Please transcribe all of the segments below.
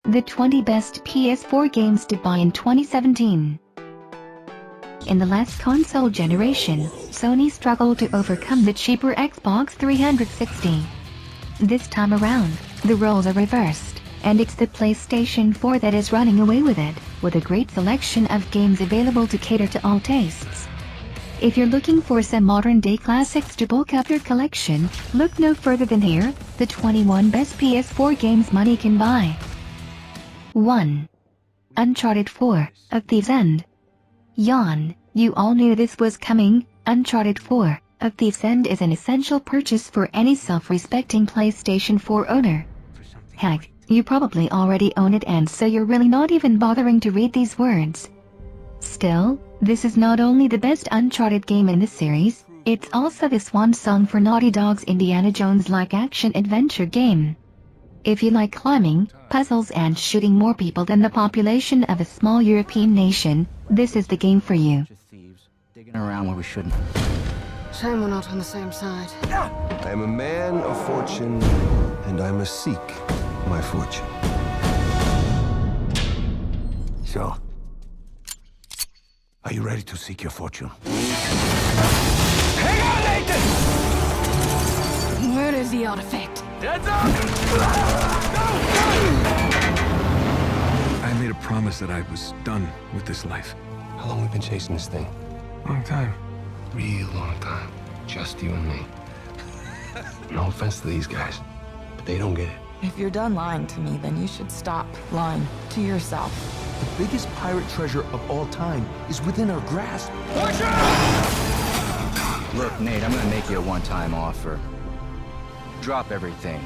The 20 best PS4 games to buy in 2017. In the last console generation, Sony struggled to overcome the cheaper Xbox 360. This time around, the roles are reversed, and it's the PlayStation 4 that is running away with it, with a great selection of games available to cater to all tastes. If you're looking for some modern-day classics to bulk up your collection, look no further than here, the 21 best PS4 games money can buy. 1. Uncharted 4, A Thief's End. Yawn, you all knew this was coming. Uncharted 4, A Thief's End is an essential purchase for any self-respecting PlayStation 4 owner. Heck, you probably already own it, and so you're really not even bothering to read these words. Still, this is not only the best Uncharted game in the series, it's also the swan song for Naughty Dog's Indiana Jones-like action-adventure game. If you like climbing, puzzles and shooting more people than the population of a small European nation, this is the game for you. Thieves digging around where we shouldn't. Shame we're not on the same side. I am a man of fortune, and I must seek my fortune. So, are you ready to seek your fortune? Hang on, Nathan! Where is the artifact? Heads up! I made a promise that I was done with this life. How long have we been chasing this thing? Long time. Real long time. Just you and me. No offense to these guys, but they don't get it. If you're done lying to me, then you should stop lying to yourself. The biggest pirate treasure of all time is within our grasp. Look, Nate, I'm gonna make you a one-time offer. Drop everything.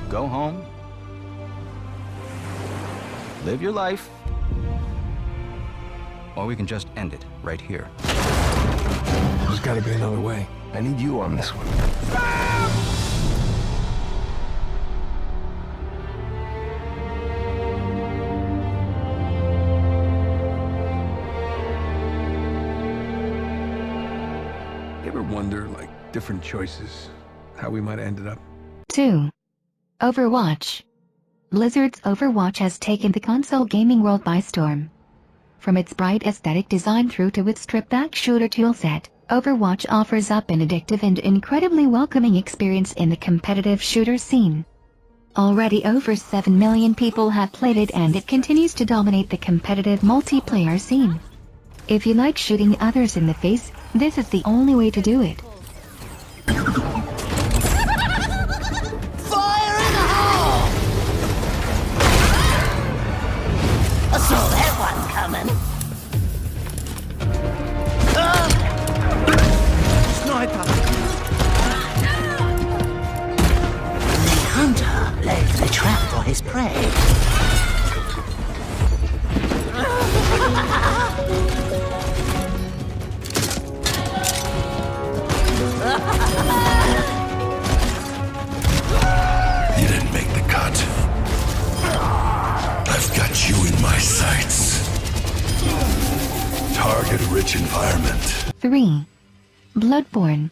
Go home. Live your life. Or we can just end it right here. There's gotta be another way. I need you on this one. You ever wonder, like, different choices, how we might have ended up? 2. Overwatch. Blizzard's Overwatch has taken the console gaming world by storm. From its bright aesthetic design through to its stripped-back shooter toolset, Overwatch offers up an addictive and incredibly welcoming experience in the competitive shooter scene. Already over 7 million people have played it, and it continues to dominate the competitive multiplayer scene. If you like shooting others in the face, this is the only way to do it. Fire in the hole! I saw that one coming. Sniper! The hunter lays the trap for his prey. You didn't make the cut. I've got you in my sights. Target-rich environment. 3. Bloodborne.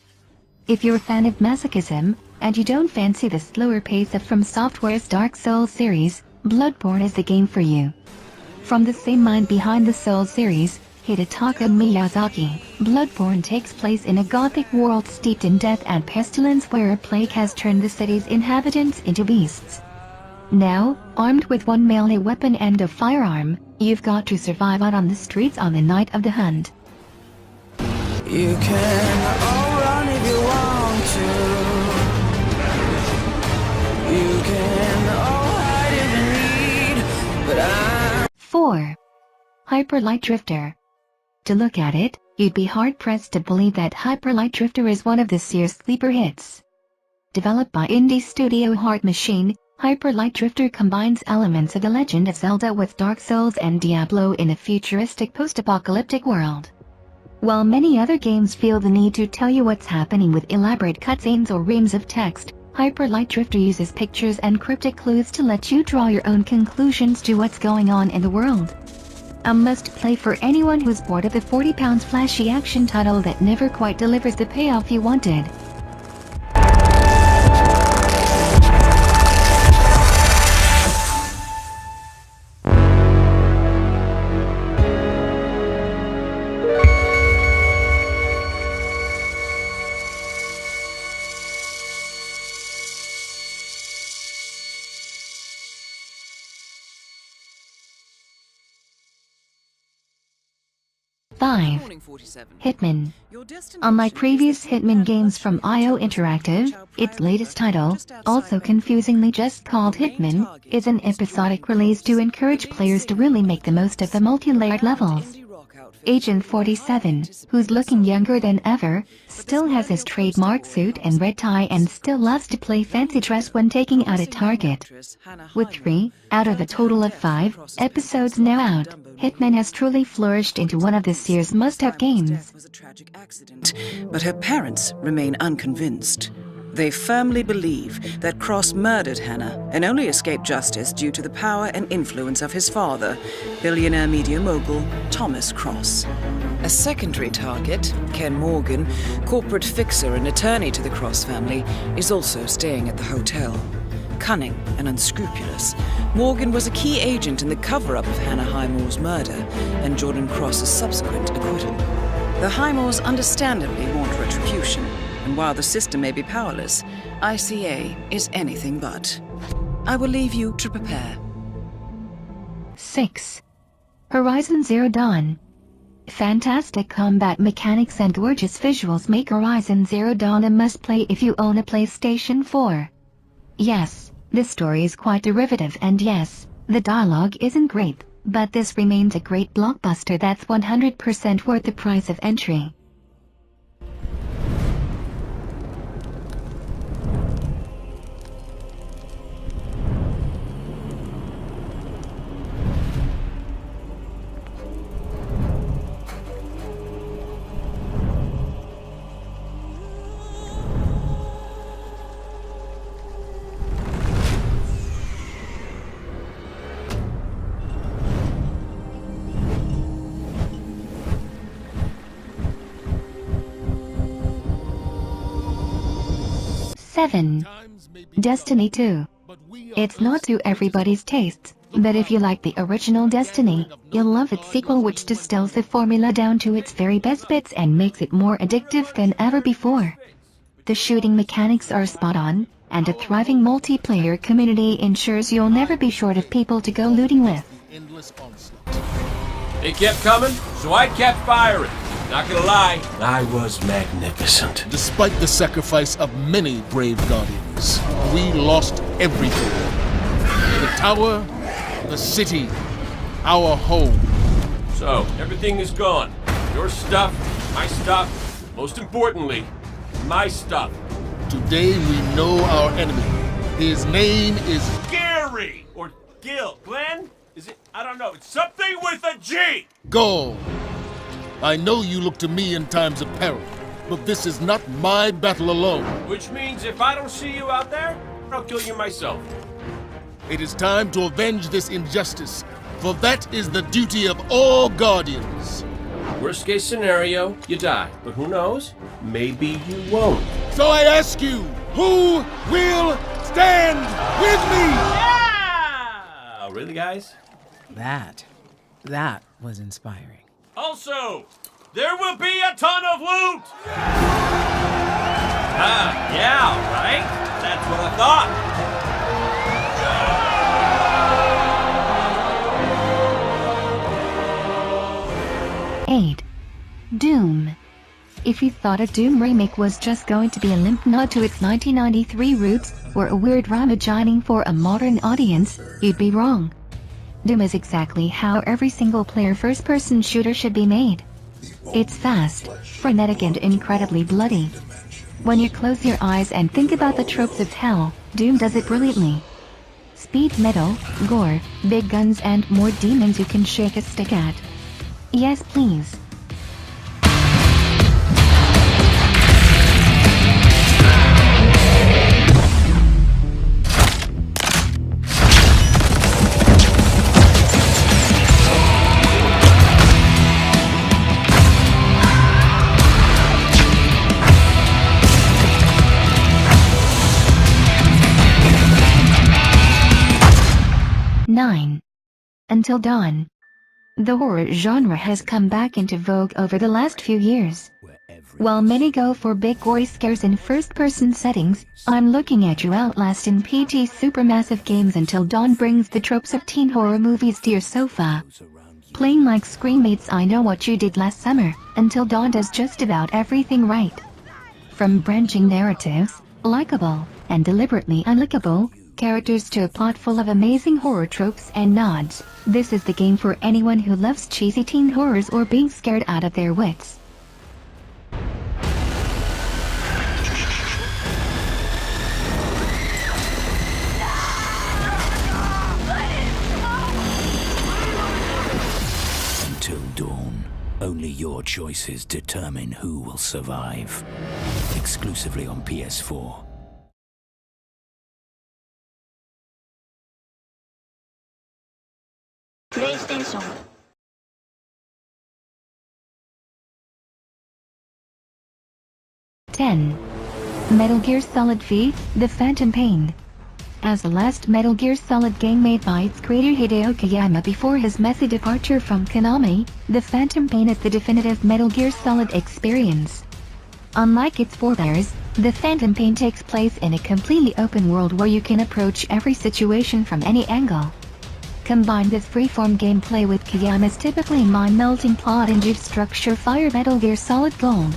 If you're a fan of masochism, and you don't fancy the slower pace of From Software's Dark Souls series, Bloodborne is the game for you. From the same mind behind the Souls series, Hidetaka Miyazaki, Bloodborne takes place in a gothic world steeped in death and pestilence, where a plague has turned the city's inhabitants into beasts. Now, armed with one melee weapon and a firearm, you've got to survive out on the streets on the night of the hunt. You can all run if you want to. You can all hide if you need, but 4. Hyper Light Drifter. To look at it, you'd be hard-pressed to believe that Hyper Light Drifter is one of this year's sleeper hits. Developed by indie studio Heart Machine, Hyper Light Drifter combines elements of The Legend of Zelda with Dark Souls and Diablo in a futuristic post-apocalyptic world. While many other games feel the need to tell you what's happening with elaborate cutscenes or reams of text, Hyper Light Drifter uses pictures and cryptic clues to let you draw your own conclusions to what's going on in the world. A must-play for anyone who's bored of the 40-pound flashy action title that never quite delivers the payoff you wanted. 5. Hitman. Unlike previous Hitman games from IO Interactive, its latest title, also confusingly just called Hitman, is an episodic release to encourage players to really make the most of the multi-layered levels. Agent 47, who's looking younger than ever, still has his trademark suit and red tie and still loves to play fancy dress when taking out a target. With 3 out of a total of 5 episodes now out, Hitman has truly flourished into one of this year's must-have games. But her parents remain unconvinced. They firmly believe that Cross murdered Hannah and only escaped justice due to the power and influence of his father, billionaire media mogul Thomas Cross. A secondary target, Ken Morgan, corporate fixer and attorney to the Cross family, is also staying at the hotel. Cunning and unscrupulous, Morgan was a key agent in the cover-up of Hannah Highmore's murder and Jordan Cross's subsequent acquittal. The Highmores understandably want retribution, and while the system may be powerless, ICA is anything but. I will leave you to prepare. 6. Horizon Zero Dawn. Fantastic combat mechanics and gorgeous visuals make Horizon Zero Dawn a must-play if you own a PlayStation 4. Yes, this story is quite derivative, and yes, the dialogue isn't great, but this remains a great blockbuster that's 100% worth the price of entry. Destiny 2. It's not to everybody's tastes, but if you like the original Destiny, you'll love its sequel, which distills the formula down to its very best bits and makes it more addictive than ever before. The shooting mechanics are spot on, and a thriving multiplayer community ensures you'll never be short of people to go looting with. They kept coming, so I kept firing. Not gonna lie, I was magnificent. Despite the sacrifice of many brave guardians, we lost everything. The tower, the city, our home. so everything is gone. Your stuff, my stuff, most importantly, my stuff. Today we know our enemy. His name is Gary! Or Gil. Glenn? Is it? I don't know. It's something with a G! Gaul. I know you look to me in times of peril, but this is not my battle alone. Which means if I don't see you out there, I'll kill you myself. It is time to avenge this injustice, for that is the duty of all guardians. Worst case scenario, you die. But who knows? Maybe you won't. So I ask you, who will stand with me? Yeah! Really, guys? That was inspiring. Also, there will be a ton of loot! Yeah, right? That's what I thought. 8. Doom. If you thought a Doom remake was just going to be a limp nod to its 1993 roots, or a weird reimagining for a modern audience, you'd be wrong. Doom is exactly how every single-player first-person shooter should be made. It's fast, frenetic and incredibly bloody. When you close your eyes and think about the tropes of hell, Doom does it brilliantly. Speed metal, gore, big guns and more demons you can shake a stick at. Yes, please. Until Dawn. The horror genre has come back into vogue over the last few years. While many go for big gory scares in first-person settings, I'm looking at you Outlast in PT supermassive games Until Dawn brings the tropes of teen horror movies to your sofa. Playing like screenmates I Know What You Did Last Summer, Until Dawn does just about everything right. From branching narratives, likable, and deliberately unlikable characters to a plot full of amazing horror tropes and nods, this is the game for anyone who loves cheesy teen horrors or being scared out of their wits. Until dawn, only your choices determine who will survive. Exclusively on PS4. PlayStation. 10. Metal Gear Solid V: The Phantom Pain. As the last Metal Gear Solid game made by its creator Hideo Kojima before his messy departure from Konami, The Phantom Pain is the definitive Metal Gear Solid experience. Unlike its forebears, The Phantom Pain takes place in a completely open world where you can approach every situation from any angle. Combine this freeform gameplay with Kojima's typically mind-melting plot and deep structure, Fire Metal Gear Solid Gold